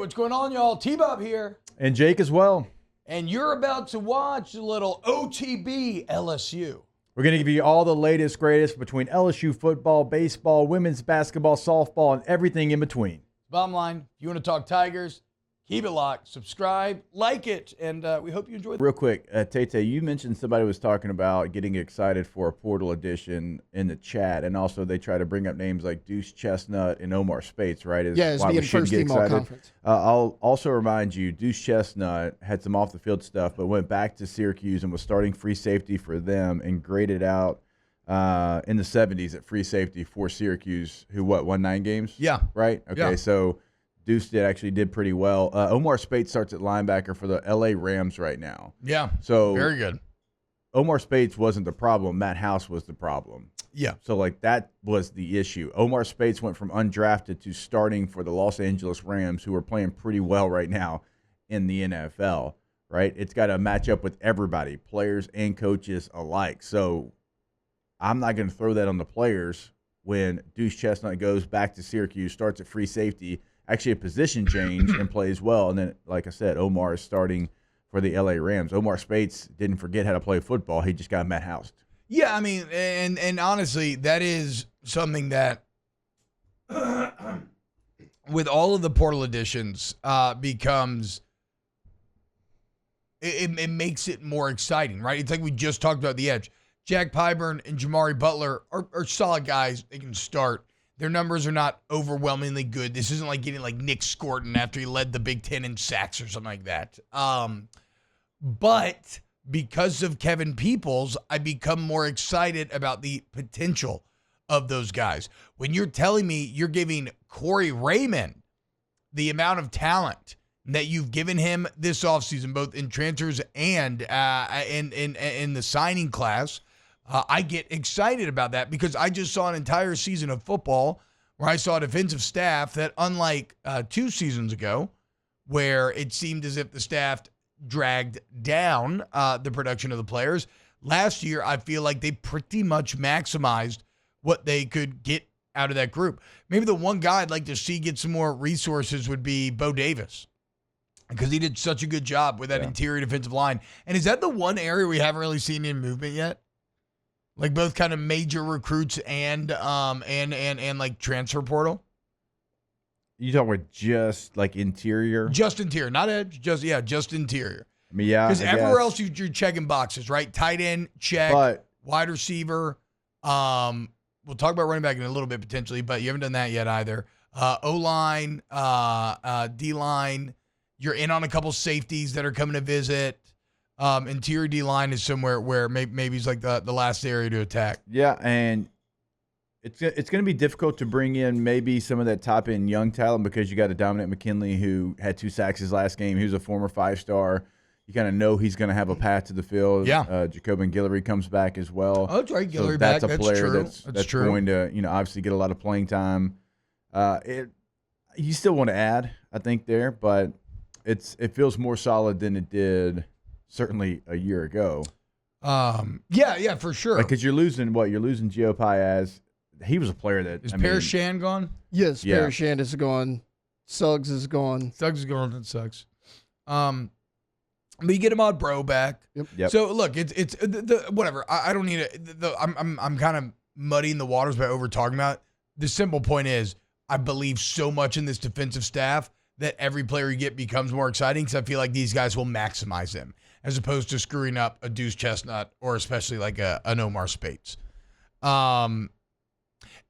what's going on, y'all? T-Bob here. And Jake as well. And you're about to watch a little OTB LSU. We're going to give you all the latest, greatest between LSU football, baseball, women's basketball, softball, and everything in between. Bottom line, if you want to talk Tigers, keep it locked, subscribe, like it, and we hope you enjoy it. Real quick, Tay, you mentioned somebody was talking about getting excited for a portal edition in the chat, and also they try to bring up names like Deuce Chestnut and Omar Spates, right? It's being first team all conference. I'll also remind you, Deuce Chestnut had some off-the-field stuff, but went back to Syracuse and was starting free safety for them and graded out in the 70s at free safety for Syracuse, who, won 9 games? Yeah. Right? Okay, yeah. So Deuce actually did pretty well. Omar Spates starts at linebacker for the L.A. Rams right now. Yeah, so very good. Omar Spates wasn't the problem. Matt House was the problem. Yeah. So, that was the issue. Omar Spates went from undrafted to starting for the Los Angeles Rams, who are playing pretty well right now in the NFL, right? It's got to match up with everybody, players and coaches alike. So, I'm not going to throw that on the players when Deuce Chestnut goes back to Syracuse, starts at free safety, actually a position change and plays well. And then, like I said, Omar is starting for the L.A. Rams. Omar Spates didn't forget how to play football. He just got Matt Housed. Yeah, I mean, and honestly, that is something that with all of the portal additions becomes it makes it more exciting, right? It's like we just talked about the edge. Jack Pyburn and Jamari Butler are solid guys. They can start. Their numbers are not overwhelmingly good. This isn't like getting like Nick Scorton after he led the Big Ten in sacks or something like that. But because of Kevin Peoples, I become more excited about the potential of those guys. When you're telling me you're giving Corey Raymond the amount of talent that you've given him this offseason, both in transfers and in the signing class, I get excited about that because I just saw an entire season of football where I saw a defensive staff that, unlike 2 seasons ago, where it seemed as if the staff dragged down the production of the players, last year I feel like they pretty much maximized what they could get out of that group. Maybe the one guy I'd like to see get some more resources would be Bo Davis, because he did such a good job with that interior defensive line. And is that the one area we haven't really seen in movement yet? Like both kind of major recruits and like transfer portal? You talking about just like interior? Just interior, not edge. Just interior. I mean, yeah. Because everywhere else you're checking boxes, right? Tight end, check. Wide receiver. We'll talk about running back in a little bit potentially, but you haven't done that yet either. O-line, D-line. You're in on a couple safeties that are coming to visit. Interior D-line is somewhere where maybe it's like the last area to attack. Yeah, and it's going to be difficult to bring in maybe some of that top-end young talent because you got a Dominic McKinley who had 2 sacks his last game. He was a former 5-star. You kind of know he's going to have a path to the field. Yeah. Jacobin Guillory comes back as well. Oh, that's right, Guillory back. That's a player true. that's true. going to obviously get a lot of playing time. You still want to add, I think, there, but it feels more solid than it did certainly a year ago. Yeah, for sure. Because you're losing what? You're losing Gio Paez. He was a player that is Paris Shan gone? Yes, yeah. Paris Shan is gone. Suggs is gone. Suggs is gone. That sucks. But you get Ahmad Bro back. Yep. So look, it's whatever. I don't need it. I'm kind of muddying the waters by over talking about it. The simple point is, I believe so much in this defensive staff that every player you get becomes more exciting because I feel like these guys will maximize them as opposed to screwing up a Deuce Chestnut or especially like an Omar Spates.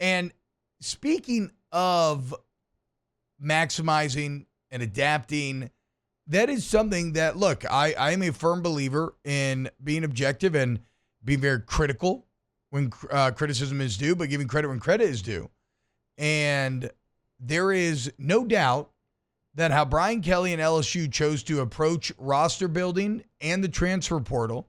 And speaking of maximizing and adapting, that is something that, look, I am a firm believer in being objective and being very critical when criticism is due, but giving credit when credit is due. And there is no doubt that how Brian Kelly and LSU chose to approach roster building and the transfer portal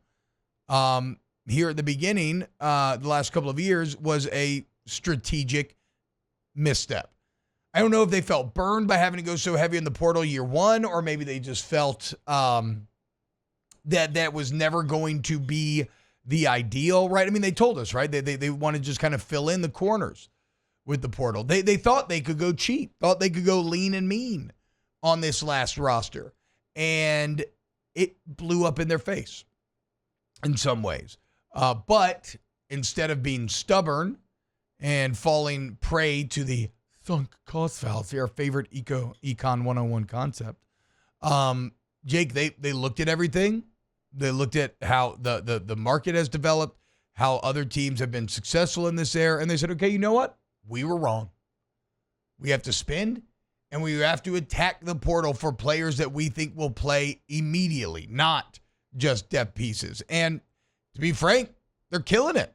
here at the beginning, the last couple of years, was a strategic misstep. I don't know if they felt burned by having to go so heavy in the portal year one, or maybe they just felt that was never going to be the ideal, right? I mean, they told us, right? They want to just kind of fill in the corners with the portal. They thought they could go cheap, thought they could go lean and mean on this last roster, and it blew up in their face in some ways. But instead of being stubborn and falling prey to the sunk cost fallacy, our favorite Econ 101 concept, Jake, they looked at everything. They looked at how the market has developed, how other teams have been successful in this era, and they said, okay, you know what? We were wrong. We have to spend, and we have to attack the portal for players that we think will play immediately, not just depth pieces. And to be frank, they're killing it.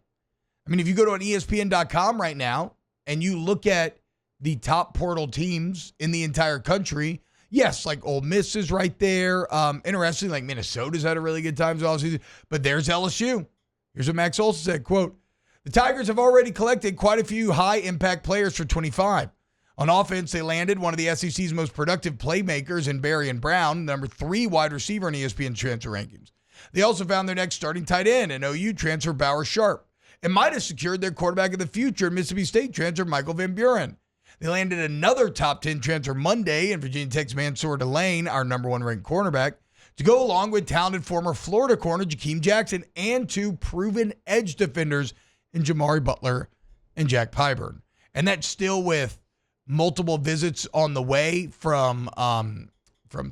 I mean, if you go to an ESPN.com right now and you look at the top portal teams in the entire country, yes, like Ole Miss is right there. Interesting, like Minnesota's had a really good time this offseason, but there's LSU. Here's what Max Olson said, quote, "The Tigers have already collected quite a few high-impact players for 25. On offense, they landed one of the SEC's most productive playmakers in Barry and Brown, number 3 wide receiver in ESPN transfer rankings. They also found their next starting tight end in OU transfer Bauer Sharp, and might have secured their quarterback of the future, Mississippi State transfer Michael Van Buren. They landed another top 10 transfer Monday in Virginia Tech's Mansour Delane, our number 1 ranked cornerback, to go along with talented former Florida corner Jakeem Jackson and 2 proven edge defenders in Jamari Butler and Jack Pyburn. And that's still with multiple visits on the way from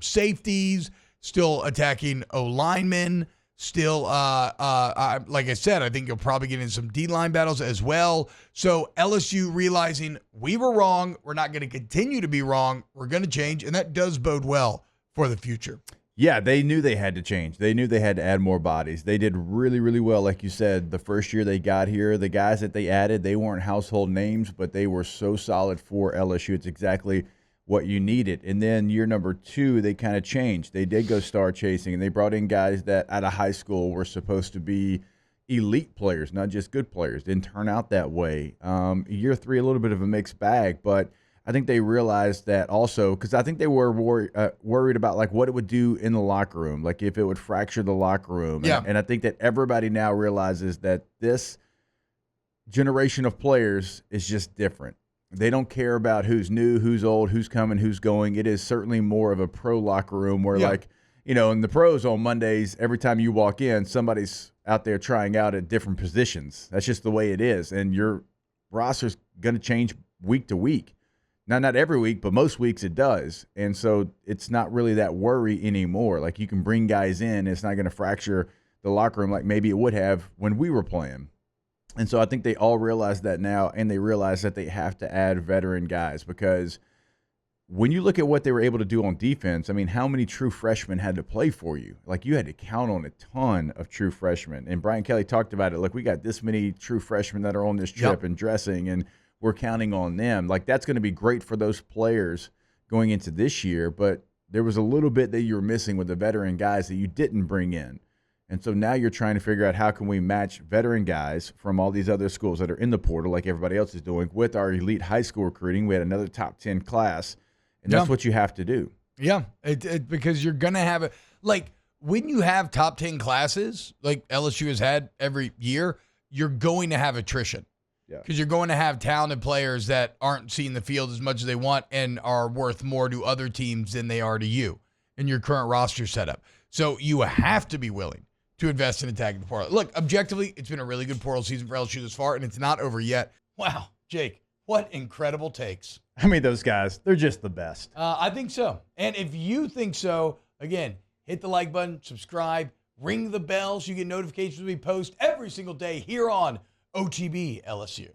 safeties, still attacking O-linemen, still, like I said, I think you'll probably get in some D-line battles as well. So LSU realizing we were wrong, we're not going to continue to be wrong, we're going to change, and that does bode well for the future. Yeah, they knew they had to change. They knew they had to add more bodies. They did really, really well, like you said, the first year they got here. The guys that they added, they weren't household names, but they were so solid for LSU. It's exactly what you needed. And then year number 2, they kind of changed. They did go star chasing, and they brought in guys that out of high school were supposed to be elite players, not just good players. Didn't turn out that way. Year 3, a little bit of a mixed bag, but I think they realized that also, because I think they were worried about like what it would do in the locker room, like if it would fracture the locker room. Yeah. And I think that everybody now realizes that this generation of players is just different. They don't care about who's new, who's old, who's coming, who's going. It is certainly more of a pro locker room where like, you know, in the pros on Mondays, every time you walk in, somebody's out there trying out at different positions. That's just the way it is. And your roster's going to change week to week. Now, not every week, but most weeks it does. And so it's not really that worry anymore. Like you can bring guys in. It's not going to fracture the locker room like maybe it would have when we were playing. And so I think they all realize that now, and they realize that they have to add veteran guys because when you look at what they were able to do on defense, I mean, how many true freshmen had to play for you? Like you had to count on a ton of true freshmen. And Brian Kelly talked about it. Look, we got this many true freshmen that are on this trip and dressing, and we're counting on them. Like that's going to be great for those players going into this year, but there was a little bit that you were missing with the veteran guys that you didn't bring in. And so now you're trying to figure out how can we match veteran guys from all these other schools that are in the portal like everybody else is doing with our elite high school recruiting. We had another top 10 class, and that's what you have to do. Yeah, because you're going to have it. Like when you have top 10 classes like LSU has had every year, you're going to have attrition. Because you're going to have talented players that aren't seeing the field as much as they want and are worth more to other teams than they are to you in your current roster setup. So you have to be willing to invest in attacking the portal. Look, objectively, it's been a really good portal season for LSU this far, and it's not over yet. Wow, Jake, what incredible takes. I mean, those guys, they're just the best. I think so. And if you think so, again, hit the like button, subscribe, ring the bell so you get notifications when we post every single day here on OTB LSU.